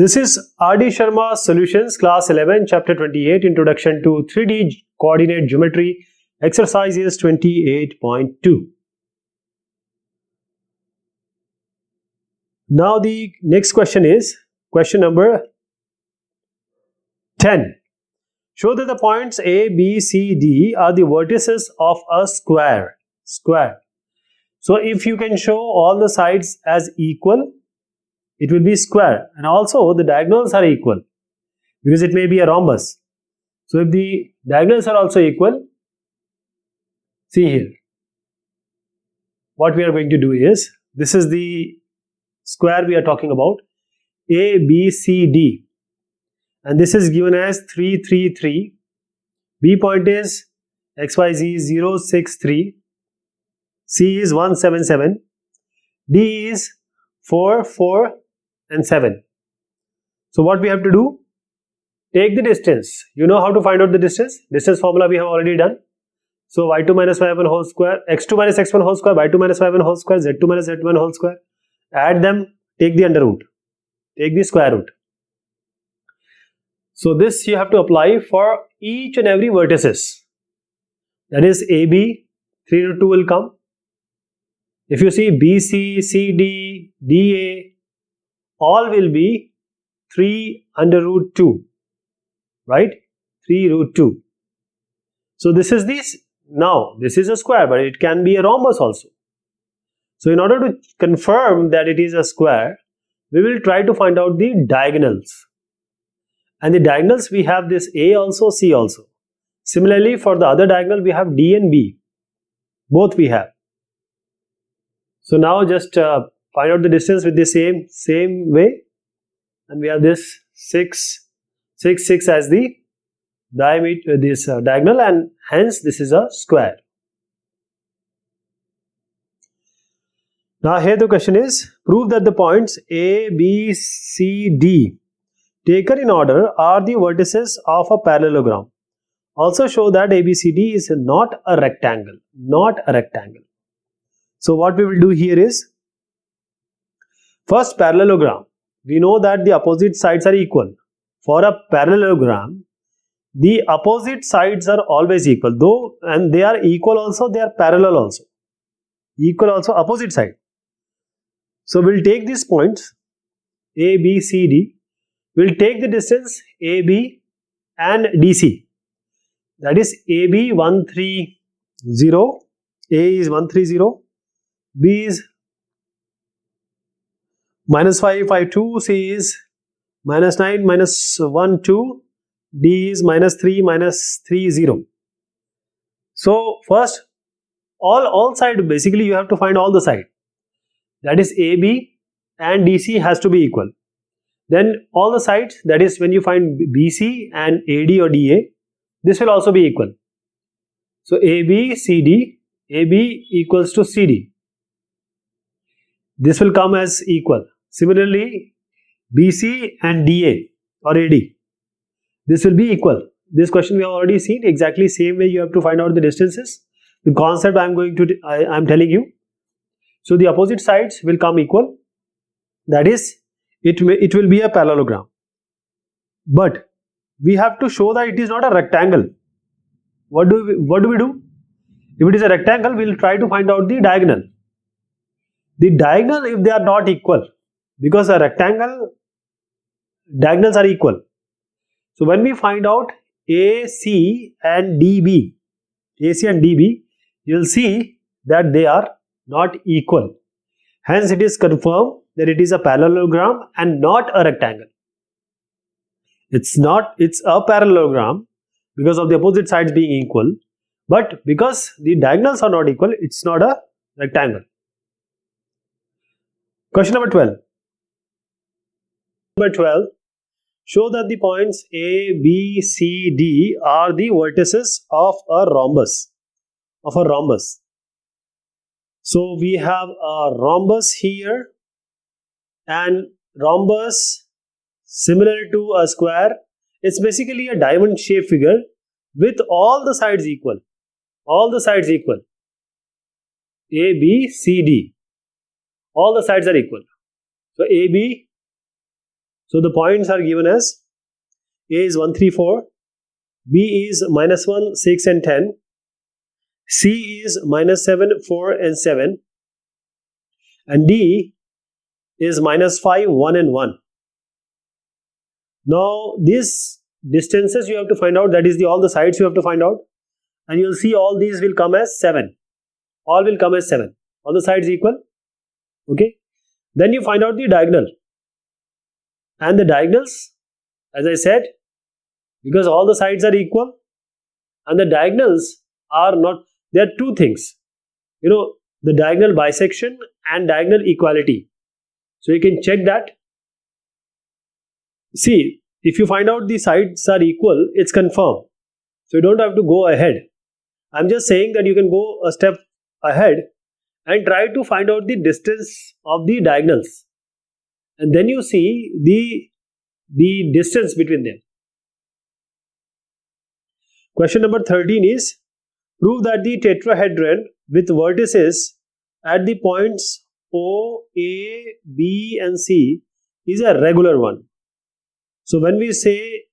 This is R.D. Sharma Solutions, Class 11, Chapter 28, Introduction to 3D Coordinate Geometry, Exercises 28.2. Now the next question is question number 10. Show that the points A, B, C, D are the vertices of a square. So if you can show all the sides as equal, it will be square, and also the diagonals are equal because it may be a rhombus. So if the diagonals are also equal, see here, what we are going to do is, this is the square we are talking about, A, B, C, D, and this is given as 3, 3, 3. B point is XYZ 0, 6, 3. C is 1, 7, 7. D is 4, 4 and 7. So what we have to do? Take the distance. You know how to find out the distance? Distance formula we have already done. So y2 minus y1 whole square, x2 minus x1 whole square, y2 minus y1 whole square, z2 minus z1 whole square. Add them, take the under root, take the square root. So this you have to apply for each and every vertices. That is AB, 3 root 2 will come. If you see BC, CD, DA, all will be 3 under root 2, right? 3 root 2. So this is this. Now this is a square, but it can be a rhombus also. So in order to confirm that it is a square, we will try to find out the diagonals. And the diagonals, we have this A also, C also. Similarly, for the other diagonal, we have D and B. Both we have. So now just find out the distance with the same way. And we have this 6 as the diameter, this diagonal, and hence this is a square. Now here the question is, prove that the points A, B, C, D taken in order are the vertices of a parallelogram. Also show that ABCD is not a rectangle. So what we will do here is, first parallelogram. We know that the opposite sides are equal. For a parallelogram, the opposite sides are always equal, though, and they are equal also, they are parallel also. Equal also, opposite side. So we'll take these points A, B, C, D. We'll take the distance AB and DC. That is AB 130, A is 130, B is minus 5, 5, 2, C is minus 9, minus 1, 2, D is minus 3, minus 3, 0. So first, all side, basically you have to find all the side. That is AB and DC has to be equal. Then all the sides, that is when you find BC and AD or DA, this will also be equal. So AB, CD, AB equals to CD. This will come as equal. Similarly, BC and DA or AD, this will be equal. This question we have already seen. Exactly same way you have to find out the distances. The concept I am telling you. So the opposite sides will come equal. That is, it will be a parallelogram. But we have to show that it is not a rectangle. What do we do? If it is a rectangle, we will try to find out the diagonal. The diagonal, if they are not equal, because a rectangle, diagonals are equal. So when we find out AC and DB, you will see that they are not equal. Hence it is confirmed that it is a parallelogram and not a rectangle. It's a parallelogram because of the opposite sides being equal, but because the diagonals are not equal, it's not a rectangle. Question number 12. Number 12. Show that the points A, B, C, D are the vertices of a rhombus. So we have a rhombus here, and rhombus similar to a square. It's basically a diamond shaped figure with all the sides equal. A, B, C, D. All the sides are equal. So AB, So the points are given as A is 1, 3, 4, B is minus 1, 6 and 10, C is minus 7, 4 and 7, and D is minus 5, 1 and 1. Now these distances you have to find out, that is all the sides you have to find out, and you will see all these will come as 7. All will come as 7. All the sides equal. Okay. Then you find out the diagonal. And the diagonals, as I said, because all the sides are equal and the diagonals are not, there are two things. The diagonal bisection and diagonal equality. So you can check that. See, if you find out the sides are equal, it's confirmed. So you don't have to go ahead. I'm just saying that you can go a step ahead and try to find out the distance of the diagonals. And then you see the distance between them. Question number 13 is, prove that the tetrahedron with vertices at the points O, A, B and C is a regular one. So when we say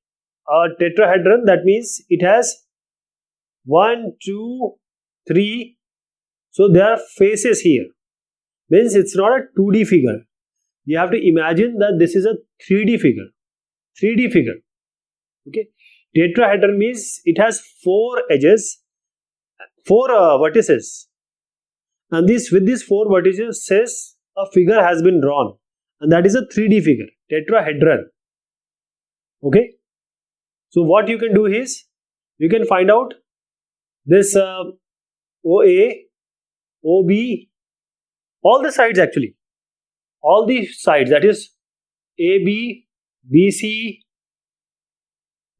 a tetrahedron, that means it has 1, 2, 3. So there are faces here. Means it's not a 2D figure. You have to imagine that this is a 3D figure. 3D figure. Okay. Tetrahedron means it has 4 edges, 4 vertices. And with these 4 vertices says a figure has been drawn. And that is a 3D figure. Tetrahedron. Okay. So what you can do is, you can find out this OA, OB, all the sides actually. All the sides, that is AB, BC,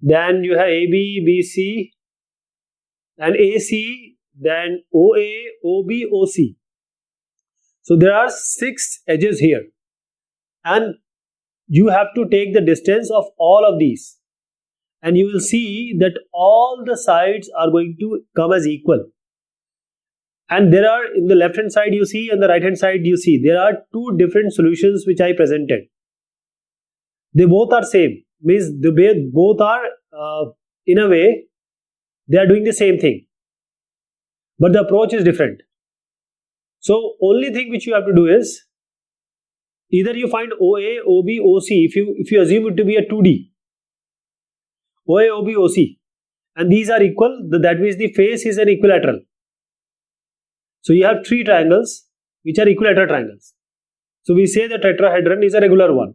then you have AB, BC, and AC, then OA, OB, OC. So there are 6 edges here. And you have to take the distance of all of these. And you will see that all the sides are going to come as equal. And there are, in the left hand side you see and the right hand side you see, there are 2 different solutions which I presented. They both are same. Means both are, in a way, they are doing the same thing. But the approach is different. So only thing which you have to do is, either you find OA, OB, OC, if you assume it to be a 2D. OA, OB, OC. And these are equal, that means the face is an equilateral. So you have 3 triangles which are equilateral triangles. So we say the tetrahedron is a regular one.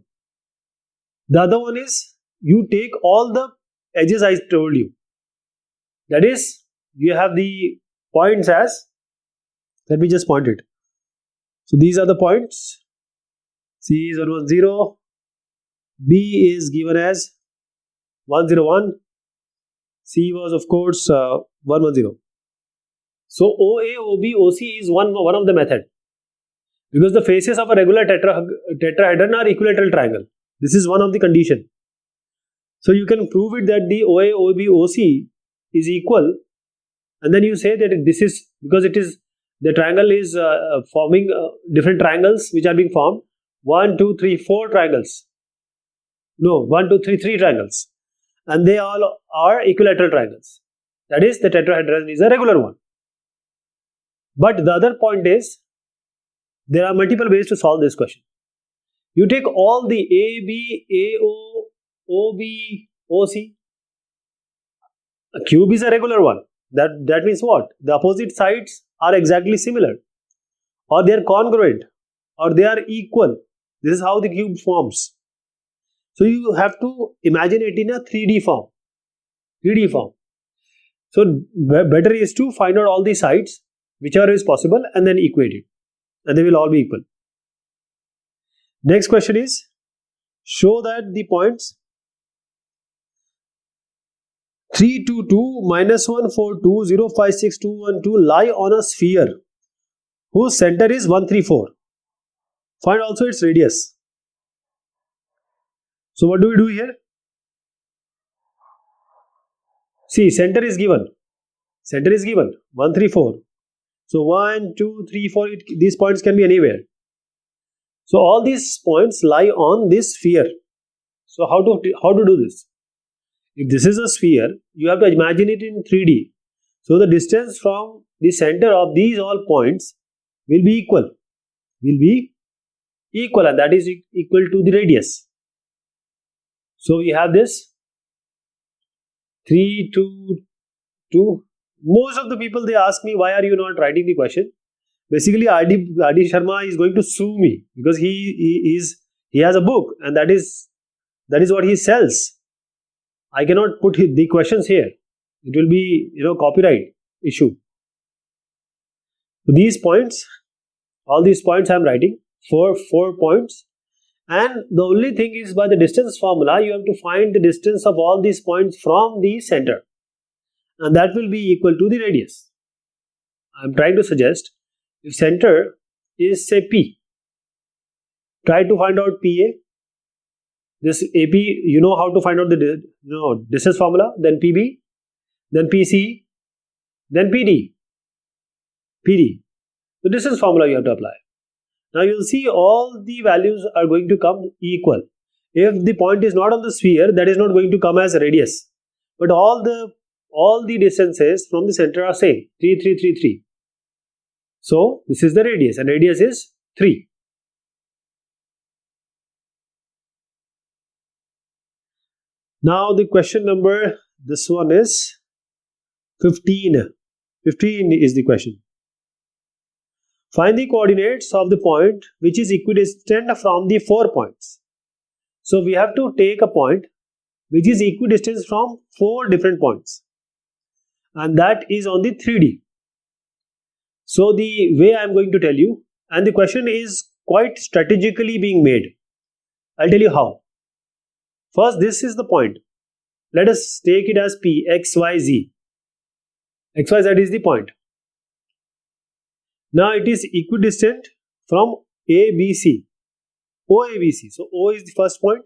The other one is, you take all the edges I told you. That is, you have the points as, let me just point it. So these are the points. C is 110, B is given as 101, C was of course 110. So OA, OB, OC is one of the method. Because the faces of a regular tetrahedron are equilateral triangle. This is one of the condition. So you can prove it that the OA, OB, OC is equal, and then you say that this is, because it is, the triangle is forming different triangles which are being formed. 1, 2, 3, 4 triangles. No, 1, 2, 3, 3 triangles. And they all are equilateral triangles. That is, the tetrahedron is a regular one. But the other point is, there are multiple ways to solve this question. You take all the A, B, AO, OB, OC. A cube is a regular one. That means what? The opposite sides are exactly similar, or they are congruent, or they are equal. This is how the cube forms. So you have to imagine it in a 3D form. 3D form. So better is to find out all the sides, whichever is possible, and then equate it. And they will all be equal. Next question is, show that the points 3, 2, 2, minus 1, 4, 2, 0, 5, 6, 2, 1, 2 lie on a sphere whose center is 1, 3, 4. Find also its radius. So what do we do here? See, center is given. Center is given 1, 3, 4. So 1, 2, 3, 4, these points can be anywhere. So all these points lie on this sphere. So how to do this? If this is a sphere, you have to imagine it in 3D. So the distance from the center of these all points will be equal. And that is equal to the radius. So we have this 3, 2, 2. Most of the people, they ask me, why are you not writing the question? Basically, RD Sharma is going to sue me because he has a book, and that is what he sells. I cannot put the questions here. It will be, copyright issue. So these points, all these points I am writing, four points. And the only thing is, by the distance formula, you have to find the distance of all these points from the center. And that will be equal to the radius. I am trying to suggest, if center is, say, P, try to find out PA. This AP, you know how to find out the distance formula, then PB, then PC, then PD. The distance formula you have to apply. Now you will see all the values are going to come equal. If the point is not on the sphere, that is not going to come as a radius. But all the distances from the center are same, 3, 3, 3, 3. So this is the radius, and radius is 3. Now the question number, this one is 15. 15 is the question. Find the coordinates of the point which is equidistant from the 4 points. So we have to take a point which is equidistant from 4 different points, and that is on the 3D. So the way I am going to tell you, and the question is quite strategically being made. I'll tell you how. First, this is the point. Let us take it as P, X, Y, Z. X, Y, Z is the point. Now it is equidistant from A, B, C. O, A, B, C. So O is the first point.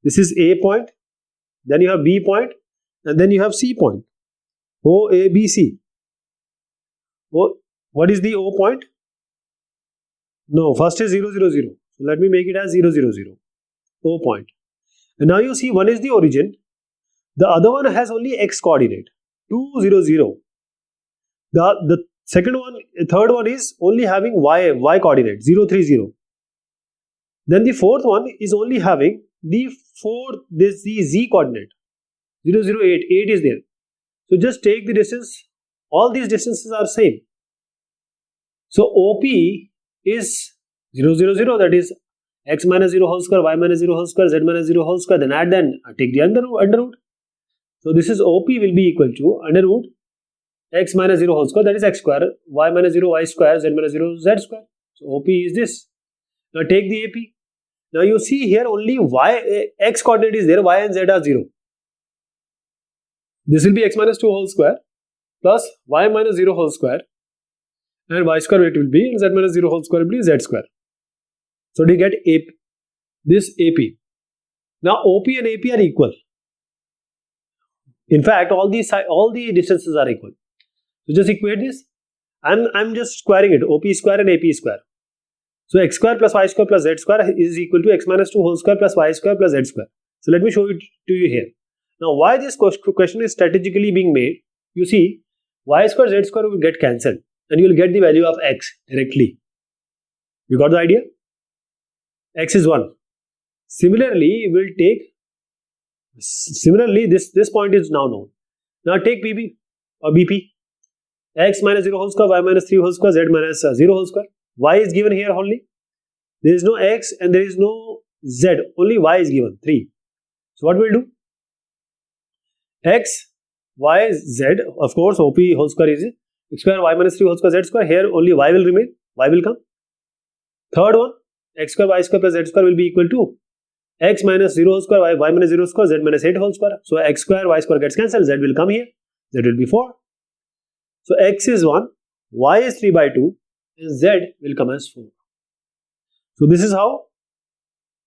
This is A point. Then you have B point. And then you have C point. O, A, B, C. O, what is the O point? No, first is 0, 0, 0. So let me make it as 0, 0, 0. O point. And now you see, one is the origin. The other one has only X coordinate. 2, 0, 0. The third one is only having Y coordinate. 0, 3, 0. Then the fourth one is only having the Z coordinate. 0, 0, 8. 8 is there. So just take the distance. All these distances are same. So OP is 0, 0, 0. That is X minus 0 whole square, Y minus 0 whole square, Z minus 0 whole square. Then add, take the under root. So this is OP will be equal to under root X minus 0 whole square, that is X square, Y minus 0 Y square, Z minus 0 Z square. So OP is this. Now take the AP. Now you see here only X coordinate is there, Y and Z are 0. This will be X minus 2 whole square plus Y minus 0 whole square, and Y square it will be, and Z minus 0 whole square will be Z square. So do you get AP? This AP. Now OP and AP are equal. In fact, all the distances are equal. So just equate this. I'm just squaring it. OP square and AP square. So X square plus Y square plus Z square is equal to X minus 2 whole square plus Y square plus Z square. So let me show it to you here. Now why this question is strategically being made? You see, Y square Z square will get cancelled, and you will get the value of X directly. You got the idea? X is 1. Similarly, this point is now known. Now take PB or BP. X minus 0 whole square, Y minus 3 whole square, Z minus 0 whole square. Y is given here only. There is no X and there is no Z. Only Y is given, 3. So what we'll do? X, Y, Z. Of course, OP whole square is X square, Y minus 3 whole square, Z square. Here only Y will remain. Y will come. Third one, X square, Y square plus Z square will be equal to X minus 0 whole square, Y minus 0 square, Z minus 8 whole square. So X square, Y square gets cancelled. Z will come here. Z will be 4. So X is 1, Y is 3 by 2, and Z will come as 4. So this is how.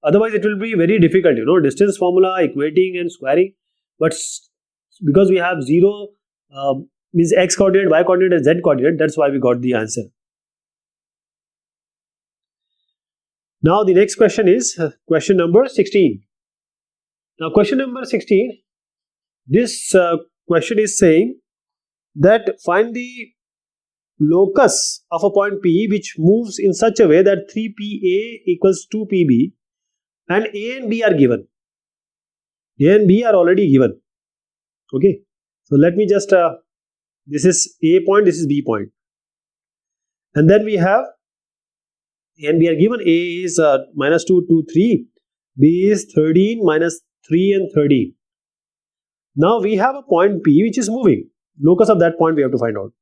Otherwise it will be very difficult, distance formula, equating and squaring. But because we have 0 means X coordinate, Y coordinate and Z coordinate, that's why we got the answer. Now the next question is question number 16. Now question number 16. This question is saying that find the locus of a point P which moves in such a way that 3PA equals 2PB and A and B are given. A and B are already given. Okay. So let me just, this is A point, this is B point. And then we have A and B are given. A is minus 2, 2, 3. B is 13, minus 3 and 13. Now we have a point P which is moving. Locus of that point we have to find out.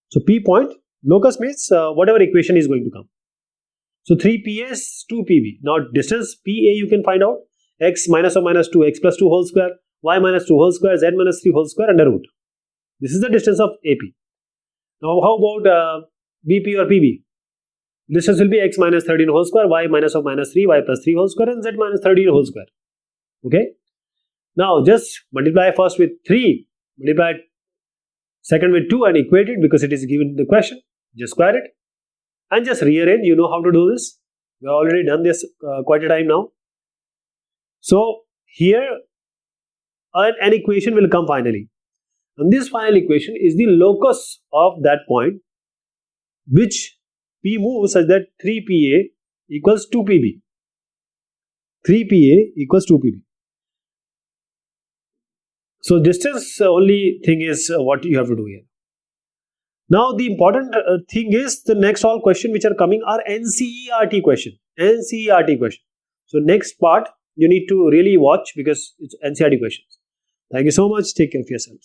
So P point, locus means whatever equation is going to come. So 3PA is 2PB. Now distance PA you can find out. X minus or minus 2, x plus 2 whole square, y minus 2 whole square, z minus 3 whole square under root. This is the distance of AP. Now how about BP or PB? Distance will be x minus 13 whole square, y minus or minus 3, y plus 3 whole square and z minus 13 whole square. Okay. Now just multiply first with 3, multiply second with 2 and equate it because it is given in the question. Just square it and just rearrange. You know how to do this. We have already done this quite a time now. So here an equation will come finally. And this final equation is the locus of that point which P moves such that 3PA equals 2PB. 3PA equals 2PB. So distance only thing is what you have to do here. Now the important thing is the next all question which are coming are NCERT question. NCERT question. So next part you need to really watch because it's NCERT questions. Thank you so much. Take care of yourself.